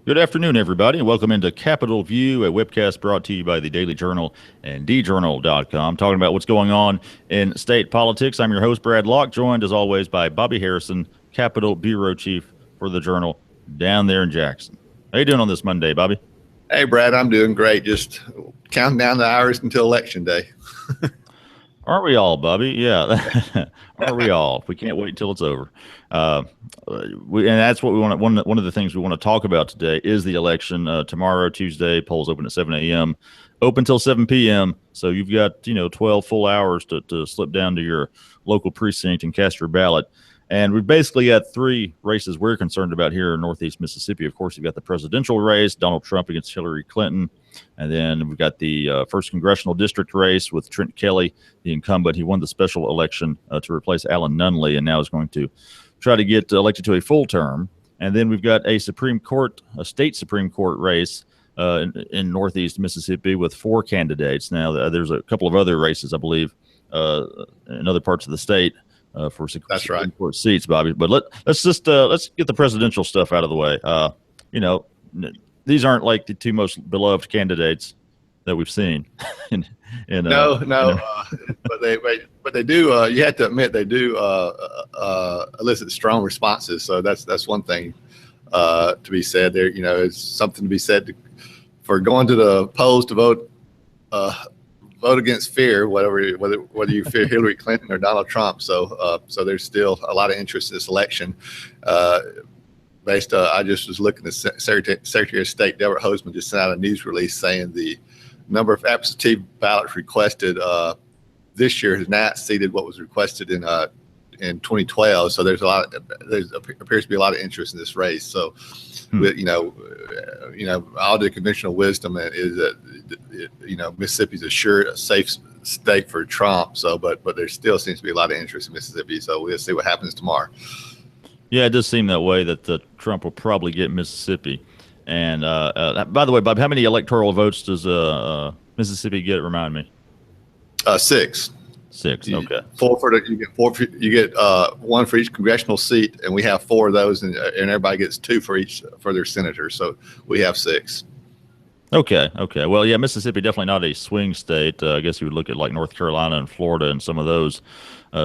Good afternoon, everybody, and welcome into Capitol View, a webcast brought to you by the Daily Journal and djournal.com, talking about what's going on in state politics. I'm your host, Brad Locke, joined as always by Bobby Harrison, Capitol Bureau Chief for the Journal down there in Jackson. How you doing on this Monday, Bobby? Hey, Brad, I'm doing great. Just counting down the hours until Election Day. Aren't we all, Bobby? Yeah. Aren't we all? We can't wait till it's over. And that's what we want. One of the things we want to talk about today is the election. Tomorrow, Tuesday, polls open at 7 a.m., open till 7 p.m. So you've got 12 full hours to slip down to your local precinct and cast your ballot. And we've basically got three races we're concerned about here in Northeast Mississippi. Of course, you've got the presidential race, Donald Trump against Hillary Clinton. And then we've got the first congressional district race with Trent Kelly, the incumbent. He won the special election to replace Alan Nunley and now is going to try to get elected to a full term. And then we've got a state Supreme Court race in Northeast Mississippi with four candidates. Now, there's a couple of other races, I believe, in other parts of the state. For Supreme Court seats, Bobby. But let's get the presidential stuff out of the way. These aren't like the two most beloved candidates that we've seen. But they do. You have to admit they do elicit strong responses. So that's one thing to be said. There, it's something to be said for going to the polls to vote. Vote against fear, whether you fear Hillary Clinton or Donald Trump. So there's still a lot of interest in this election. I just was looking at Secretary of State Deborah Hosemann just sent out a news release saying the number of absentee ballots requested this year has not exceeded what was requested in 2012. So there appears to be a lot of interest in this race. So, all the conventional wisdom is that Mississippi's a safe state for Trump. So, but there still seems to be a lot of interest in Mississippi. So we'll see what happens tomorrow. Yeah, it does seem that way that Trump will probably get Mississippi. And by the way, Bob, how many electoral votes does Mississippi get? Remind me. 6. 6. Okay. You get one for each congressional seat, and we have 4 of those, and everybody gets 2 for their senator. So we have 6. Okay. Well, yeah, Mississippi definitely not a swing state. I guess you would look at like North Carolina and Florida and some of those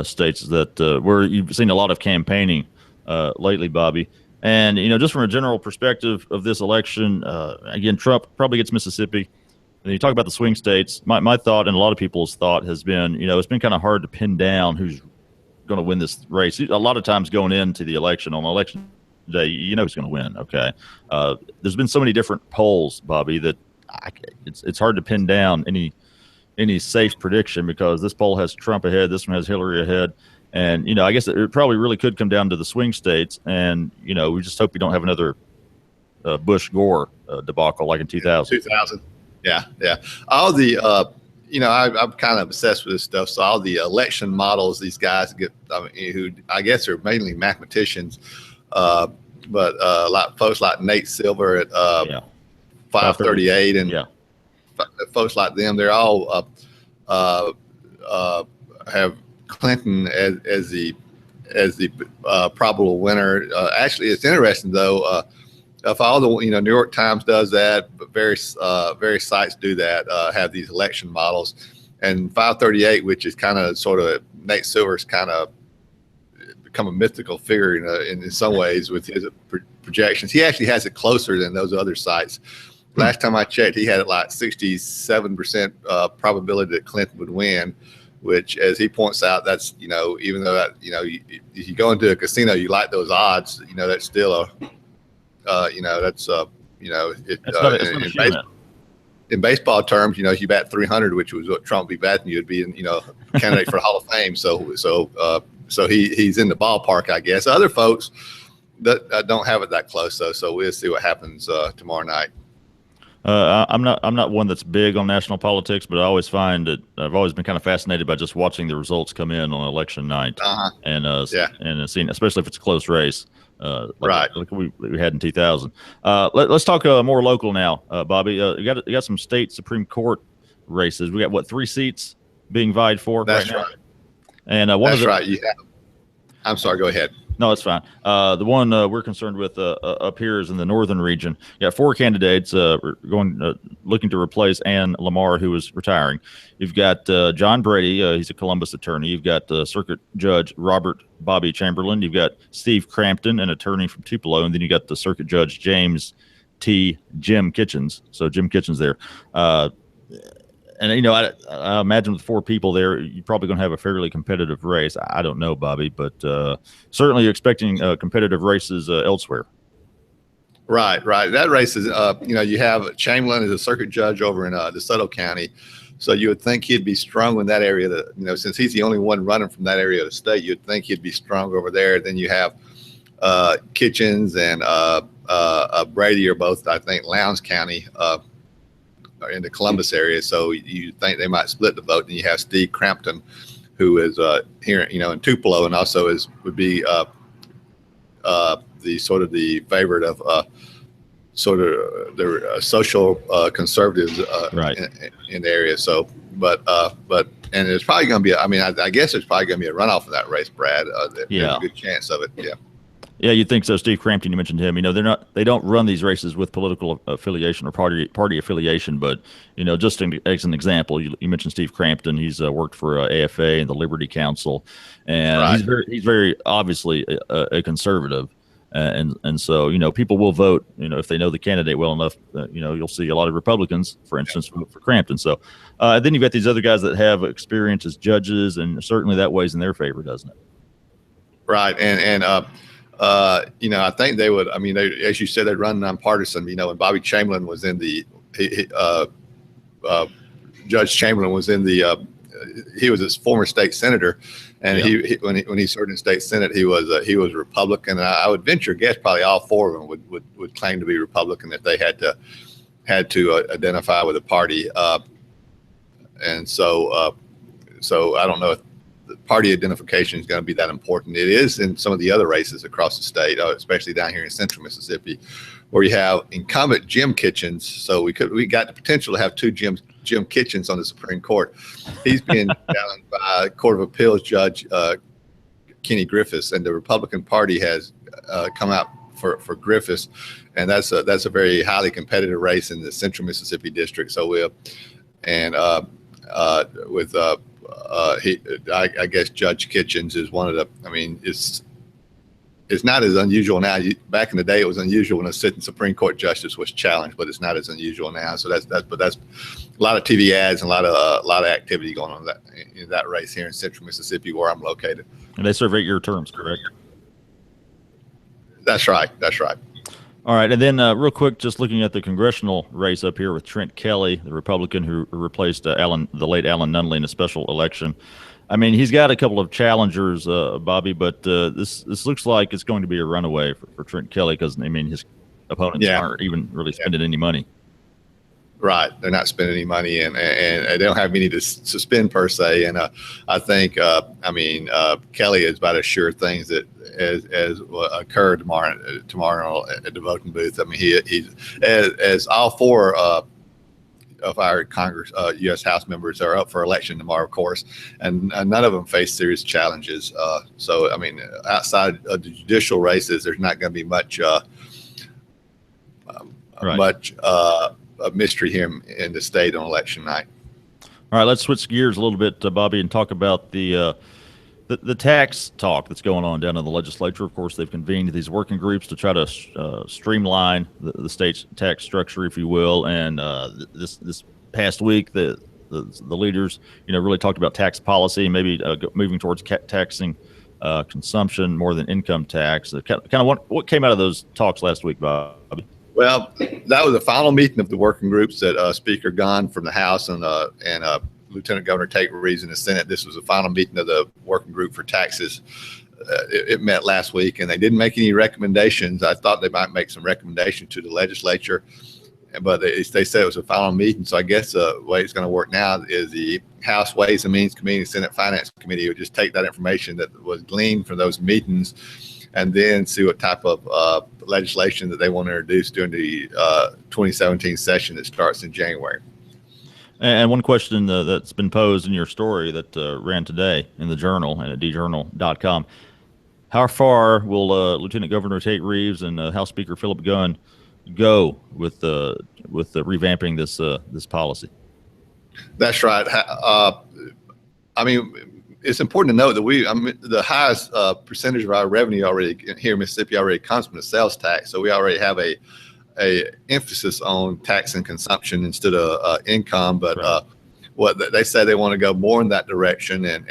states that where you've seen a lot of campaigning lately, Bobby. And just from a general perspective of this election, again, Trump probably gets Mississippi. And you talk about the swing states. My thought, and a lot of people's thought, has been, it's been kind of hard to pin down who's going to win this race. A lot of times going into the election, on election day, who's going to win. Okay, there's been so many different polls, Bobby, that it's hard to pin down any safe prediction because this poll has Trump ahead, this one has Hillary ahead, and I guess it probably really could come down to the swing states, and we just hope we don't have another Bush Gore debacle like in 2000. Yeah. All the, I'm kind of obsessed with this stuff. So all the election models these guys get, who I guess are mainly mathematicians, but like folks like Nate Silver at 538 and folks like them, they're all have Clinton as the probable winner. Actually, it's interesting though. If all the New York Times does that, but various sites do that, have these election models, and 538, which is kind of sort of Nate Silver's kind of become a mythical figure in some ways with his projections. He actually has it closer than those other sites. Last time I checked, he had it like 67% probability that Clinton would win, which, as he points out, that's even though that if you go into a casino, you like those odds, that's still a in baseball terms, if you bat 300, which was what Trump would be batting, you'd be candidate for the Hall of Fame. So he's in the ballpark, I guess. Other folks that don't have it that close, so we'll see what happens tomorrow night. I'm not one that's big on national politics, but I always find that I've always been kind of fascinated by just watching the results come in on election night, and seeing, especially if it's a close race. Like we had in 2000. Let's talk more local now, Bobby. You got some state Supreme Court races. We got 3 seats being vied for. That's right now. Right. And I'm sorry. Go ahead. No, it's fine. The one we're concerned with up here is in the northern region. You got four candidates looking to replace Ann Lamar, who is retiring. You've got John Brady. He's a Columbus attorney. You've got Circuit Judge Robert Bobby Chamberlain. You've got Steve Crampton, an attorney from Tupelo. And then you got the Circuit Judge James Jim Kitchens. So Jim Kitchens there. And, I imagine with four people there, you're probably going to have a fairly competitive race. I don't know, Bobby, but certainly you're expecting competitive races elsewhere. Right. That race is, you have Chamberlain as a circuit judge over in DeSoto County. So you would think he'd be strong in that area. Since he's the only one running from that area of the state, you'd think he'd be strong over there. Then you have Kitchens and Brady are both, I think, Lowndes County. In the Columbus area, so you think they might split the vote. And you have Steve Crampton, who is here, in Tupelo, and also would be the sort of the favorite of sort of the social conservatives right. in the area. So, but it's probably going to be. I guess there's probably going to be a runoff in that race, Brad. There's a good chance of it. Yeah. Yeah, you'd think so. Steve Crampton, you mentioned him. They don't run these races with political affiliation or party affiliation, but just as an example, you mentioned Steve Crampton. He's worked for AFA and the Liberty Council, and right. he's very obviously a conservative, and so people will vote. If they know the candidate well enough, you'll see a lot of Republicans, for instance, vote for Crampton. So then you've got these other guys that have experience as judges, and certainly that weighs in their favor, doesn't it? Right, and I think they would. As you said, they run nonpartisan. And Bobby Chamberlain was in the Judge Chamberlain was in the. He was a former state senator, and when he served in state senate, he was Republican. And I would venture guess probably all four of them would claim to be Republican if they had to identify with a party. And so I don't know if the party identification is going to be that important. It is in some of the other races across the state, especially down here in central Mississippi, where you have incumbent Jim Kitchens. So we got the potential to have two Jim Kitchens on the Supreme Court. He's being challenged by Court of Appeals Judge Kenny Griffiths, and the Republican Party has come out for Griffiths, and that's a very highly competitive race in the central Mississippi district. So I guess Judge Kitchens is one of the. It's not as unusual now. Back in the day, it was unusual when a sitting Supreme Court justice was challenged, but it's not as unusual now. So that's a lot of TV ads and a lot of activity going on in that race here in central Mississippi, where I'm located. And they serve 8-year terms, correct? That's right. All right, and then real quick, just looking at the congressional race up here with Trent Kelly, the Republican who replaced the late Alan Nunley in a special election. He's got a couple of challengers, Bobby, but this looks like it's going to be a runaway for Trent Kelly because his opponents aren't even really spending any money. Right, they're not spending any money, and they don't have any to spend per se. And I think Kelly is about as sure things that as will occur tomorrow at the voting booth. He's as all four of our Congress, U.S. House members are up for election tomorrow, of course, and none of them face serious challenges. So outside of the judicial races, there's not going to be much a mystery here in the state on election night. All right, let's switch gears a little bit, Bobby, and talk about the tax talk that's going on down in the legislature. Of course, they've convened these working groups to try to streamline the state's tax structure, if you will. And this past week, the leaders, really talked about tax policy, maybe moving towards taxing consumption more than income tax. Kind of what came out of those talks last week, Bobby? Well, that was the final meeting of the working groups that Speaker Gahn from the House and Lieutenant Governor Tate Reeves in the Senate. This was the final meeting of the working group for taxes. It met last week, and they didn't make any recommendations. I thought they might make some recommendations to the legislature, but they said it was a final meeting. So I guess the way it's going to work now is the House Ways and Means Committee and Senate Finance Committee would just take that information that was gleaned from those meetings and then see what type of legislation that they want to introduce during the 2017 session that starts in January. And one question that's been posed in your story that ran today in the Journal and at djournal.com, How far will Lieutenant Governor Tate Reeves and House Speaker Philip Gunn go with the revamping this policy? That's right. I mean, it's important to note that the highest percentage of our revenue already here in Mississippi already comes from the sales tax. So we already have a emphasis on tax and consumption instead of income. But right. What they say, they want to go more in that direction, and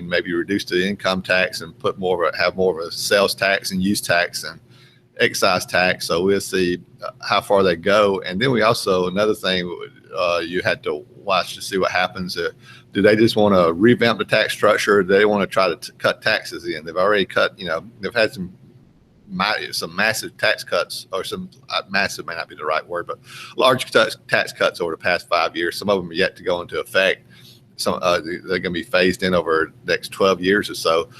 maybe reduce the income tax and have more of a sales tax and use tax and excise tax. So we'll see how far they go. And then we also, another thing you had to watch to see what happens. Do they just want to revamp the tax structure, or do they want to try to cut taxes in? They've already cut, they've had some massive tax cuts, or massive may not be the right word, but large tax cuts over the past 5 years. Some of them are yet to go into effect. Some they're going to be phased in over the next 12 years or so.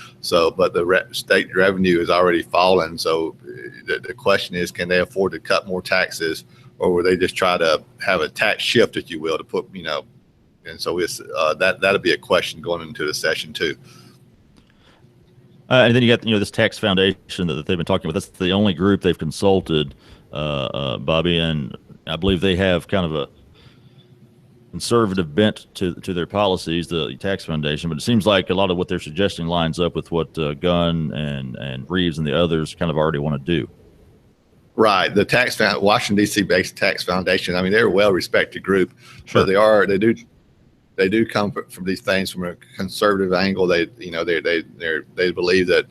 But the state revenue has already fallen. So the question is, can they afford to cut more taxes, or will they just try to have a tax shift, if you will, to put, and so it's that'll be a question going into the session too. And then you got this tax foundation that they've been talking about. That's the only group they've consulted, Bobby, and I believe they have kind of a conservative bent to their policies, the tax foundation. But it seems like a lot of what they're suggesting lines up with what Gunn and Reeves and the others kind of already want to do. Right, the Washington D.C. based tax foundation. I mean, they're a well-respected group, sure. But they do come from these things from a conservative angle. They believe that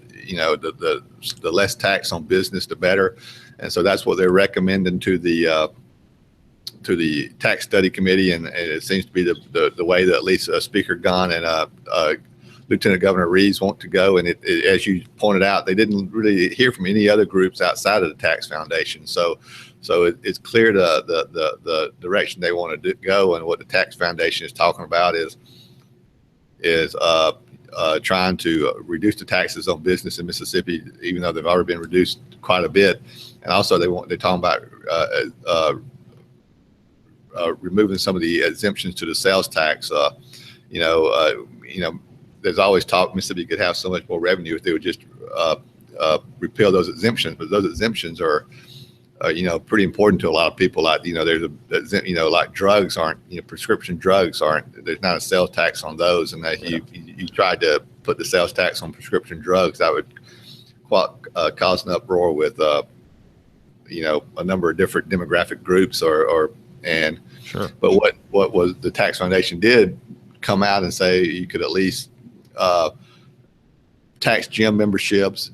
the less tax on business, the better, and so that's what they're recommending to the tax study committee, and it seems to be the way that at least Speaker Gunn and Lieutenant Governor Reeves want to go. And as you pointed out, they didn't really hear from any other groups outside of the tax foundation. So it's clear the direction they want to go, and what the tax foundation is talking about is trying to reduce the taxes on business in Mississippi, even though they've already been reduced quite a bit. And also they're talking about removing some of the exemptions to the sales tax. There's always talk Mississippi could have so much more revenue if they would just repeal those exemptions, but those exemptions are pretty important to a lot of people. Like, like drugs aren't, prescription drugs aren't, there's not a sales tax on those. And that you tried to put the sales tax on prescription drugs, that would cause an uproar with, a number of different demographic groups and sure. But what was the tax foundation did come out and say you could at least tax gym memberships,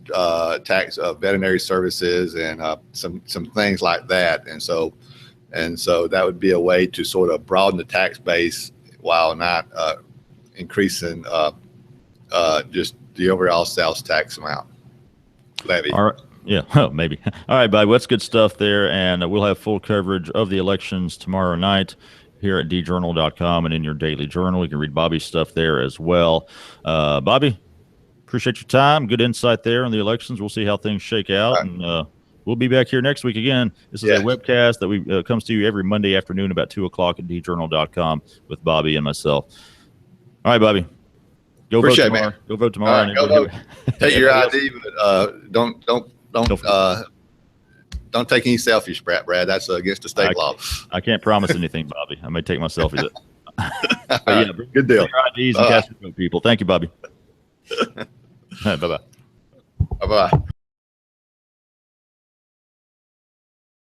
tax veterinary services, and some things like that. And so that would be a way to sort of broaden the tax base while not increasing just the overall sales tax amount levy. All right. Yeah, oh, maybe. All right, Bobby, that's good stuff there. And we'll have full coverage of the elections tomorrow night here at djournal.com and in your daily journal. You can read Bobby's stuff there as well. Bobby, appreciate your time. Good insight there on the elections. We'll see how things shake out. Right. And we'll be back here next week again. This is a webcast that comes to you every Monday afternoon about 2 o'clock at djournal.com with Bobby and myself. All right, Bobby. Go vote tomorrow. Man. Go vote tomorrow. Right, go vote. Take your ID, but don't take any selfies, Brad. That's against the state law. I can't promise anything, Bobby. I may take my selfies. But yeah, good deal. Your IDs and cast your vote, people. Thank you, Bye-bye. Bye-bye.